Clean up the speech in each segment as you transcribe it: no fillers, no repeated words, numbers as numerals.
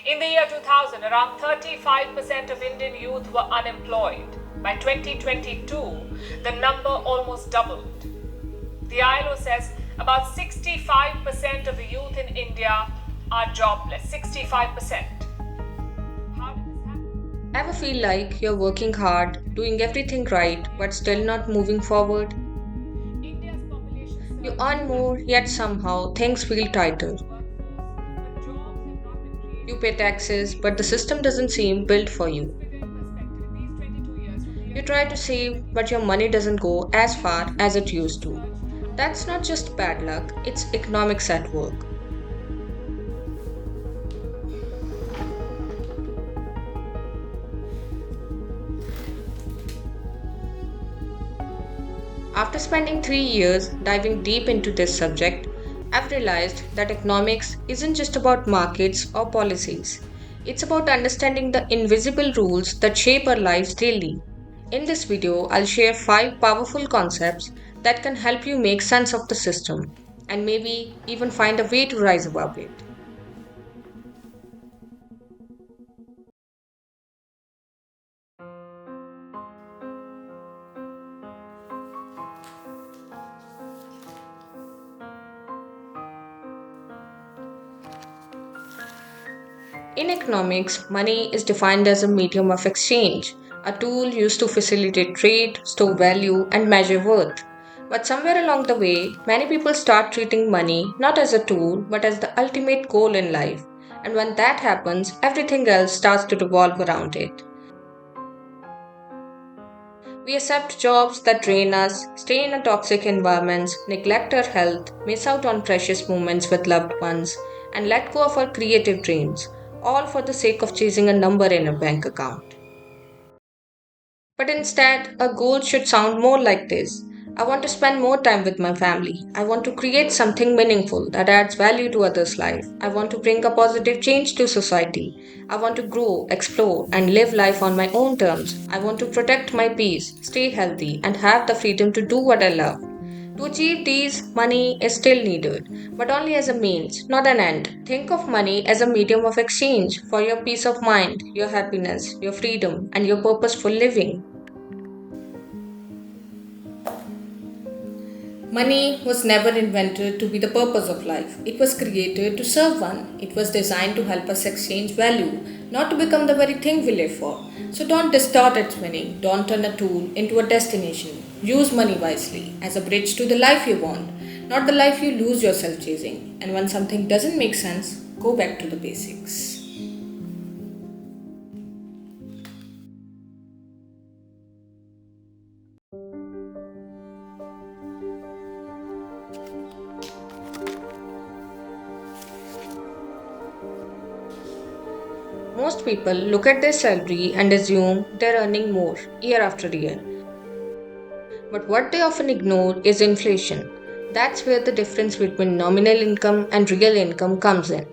In the year 2000, around 35% of Indian youth were unemployed. By 2022, the number almost doubled. The ILO says about 65% of the youth in India are jobless. 65%. How did this happen? Ever feel like you're working hard, doing everything right, but still not moving forward? India's population You surged earn more, yet somehow things feel tighter. but jobs have not been You created. pay taxes, but the system doesn't seem built for you. In these 22 years from the You year try to 2000, save, but your money doesn't go as far as it used to. surged. That's not just bad luck, it's economics at work. After spending 3 years diving deep into this subject, I've realized that economics isn't just about markets or policies. It's about understanding the invisible rules that shape our lives daily. In this video, I'll share 5 powerful concepts that can help you make sense of the system and maybe even find a way to rise above it. In economics, money is defined as a medium of exchange, a tool used to facilitate trade, store value, and measure worth. But somewhere along the way, many people start treating money not as a tool but as the ultimate goal in life. And when that happens, everything else starts to revolve around it. We accept jobs that drain us, stay in a toxic environments, neglect our health, miss out on precious moments with loved ones, and let go of our creative dreams, all for the sake of chasing a number in a bank account. But instead, a goal should sound more like this. I want to spend more time with my family. I want to create something meaningful that adds value to others' life. I want to bring a positive change to society. I want to grow, explore, and live life on my own terms. I want to protect my peace, stay healthy, and have the freedom to do what I love. To achieve these, money is still needed, but only as a means, not an end. Think of money as a medium of exchange for your peace of mind, your happiness, your freedom, and your purposeful living. Money was never invented to be the purpose of life. It was created to serve one. It was designed to help us exchange value, not to become the very thing we live for. So don't distort its meaning. Don't turn a tool into a destination. Use money wisely as a bridge to the life you want, not the life you lose yourself chasing. And when something doesn't make sense, go back to the basics. Most people look at their salary and assume they're earning more year after year. But what they often ignore is inflation. That's where the difference between nominal income and real income comes in.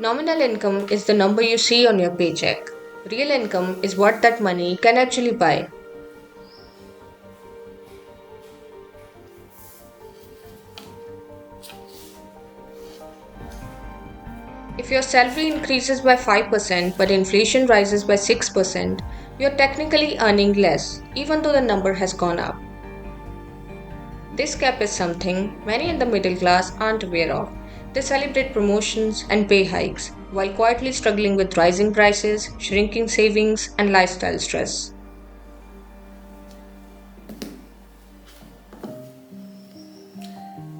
Nominal income is the number you see on your paycheck. Real income is what that money can actually buy. If your salary increases by 5% but inflation rises by 6%, you're technically earning less, even though the number has gone up. This gap is something many in the middle class aren't aware of. They celebrate promotions and pay hikes while quietly struggling with rising prices, shrinking savings, and lifestyle stress.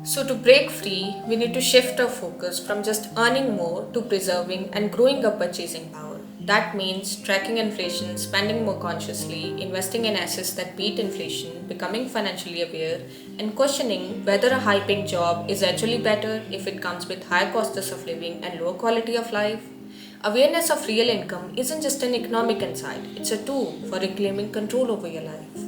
So, to break free, we need to shift our focus from just earning more to preserving and growing our purchasing power. That means tracking inflation, spending more consciously, investing in assets that beat inflation, becoming financially aware, and questioning whether a high paying job is actually better if it comes with higher costs of living and lower quality of life. Awareness of real income isn't just an economic insight, it's a tool for reclaiming control over your life.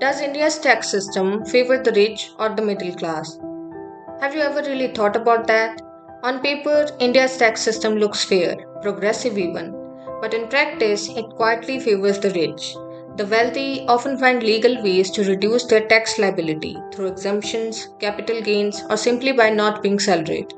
Does India's tax system favor the rich or the middle class? Have you ever really thought about that? On paper, India's tax system looks fair, progressive even, but in practice, it quietly favors the rich. The wealthy often find legal ways to reduce their tax liability through exemptions, capital gains, or simply by not being salaried.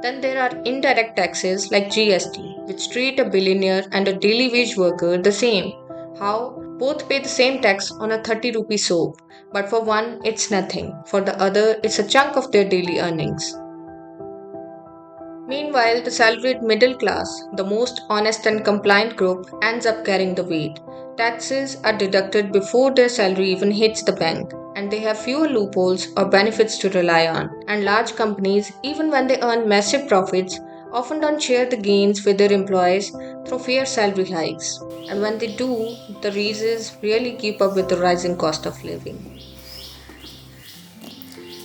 Then there are indirect taxes like GST, which treat a billionaire and a daily wage worker the same. How? Both pay the same tax on a 30 rupee soap, but for one it's nothing, for the other it's a chunk of their daily earnings. Meanwhile, the salaried middle class, the most honest and compliant group, ends up carrying the weight. Taxes are deducted before their salary even hits the bank, and they have fewer loopholes or benefits to rely on. And large companies, even when they earn massive profits, often don't share the gains with their employees through fair salary hikes. And when they do, the raises really keep up with the rising cost of living.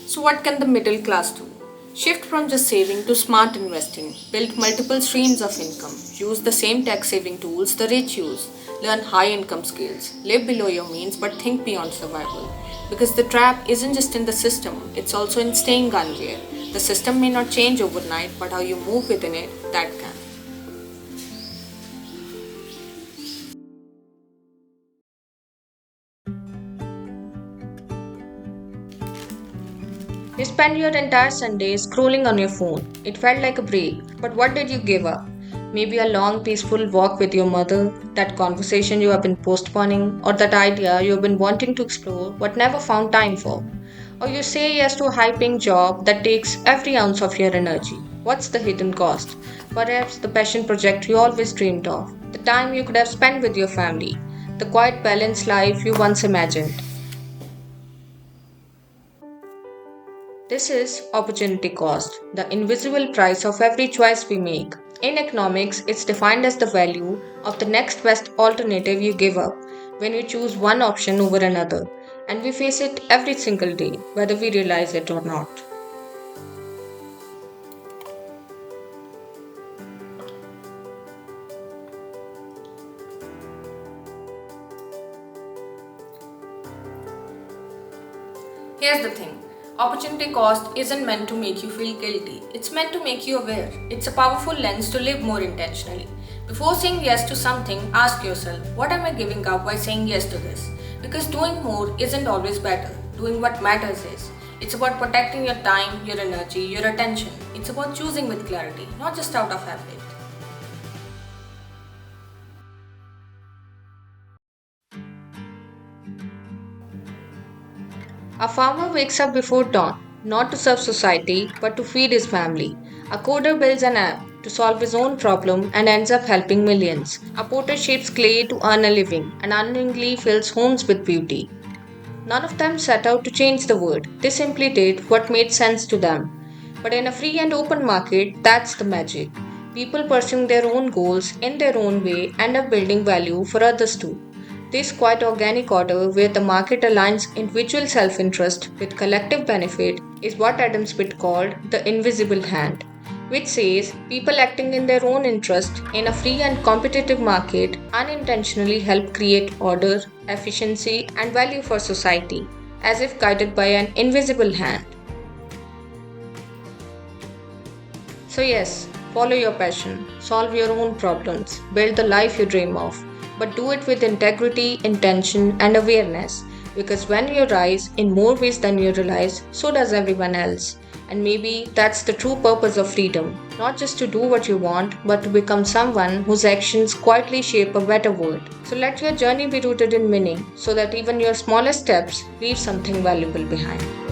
So, what can the middle class do? Shift from just saving to smart investing. Build multiple streams of income. Use the same tax saving tools the rich use. Learn high income skills. Live below your means but think beyond survival. Because the trap isn't just in the system, it's also in staying unaware. The system may not change overnight, but how you move within it, that can. You spend your entire Sunday scrolling on your phone. It felt like a break, but what did you give up? Maybe a long, peaceful walk with your mother, that conversation you have been postponing, or that idea you have been wanting to explore but never found time for. Or you say yes to a high paying job that takes every ounce of your energy. What's the hidden cost? Perhaps the passion project you always dreamed of, the time you could have spent with your family, the quiet, balanced life you once imagined. This is opportunity cost, the invisible price of every choice we make. In economics, it's defined as the value of the next best alternative you give up when you choose one option over another, and we face it every single day, whether we realize it or not. Here's the thing. Opportunity cost isn't meant to make you feel guilty. It's meant to make you aware. It's a powerful lens to live more intentionally. Before saying yes to something, ask yourself, what am I giving up by saying yes to this? Because doing more isn't always better. Doing what matters is. It's about protecting your time, your energy, your attention. It's about choosing with clarity, not just out of habit. A farmer wakes up before dawn, not to serve society, but to feed his family. A coder builds an app to solve his own problem and ends up helping millions. A potter shapes clay to earn a living and unknowingly fills homes with beauty. None of them set out to change the world, they simply did what made sense to them. But in a free and open market, that's the magic. People pursuing their own goals in their own way end up building value for others too. This quiet organic order, where the market aligns individual self interest with collective benefit, is what Adam Smith called the invisible hand, which says people acting in their own interest in a free and competitive market unintentionally help create order, efficiency, and value for society, as if guided by an invisible hand. So, yes, follow your passion, solve your own problems, build the life you dream of, but do it with integrity, intention, and awareness. Because when you rise in more ways than you realize, so does everyone else. And maybe that's the true purpose of freedom, not just to do what you want, but to become someone whose actions quietly shape a better world. So let your journey be rooted in meaning, so that even your smallest steps leave something valuable behind.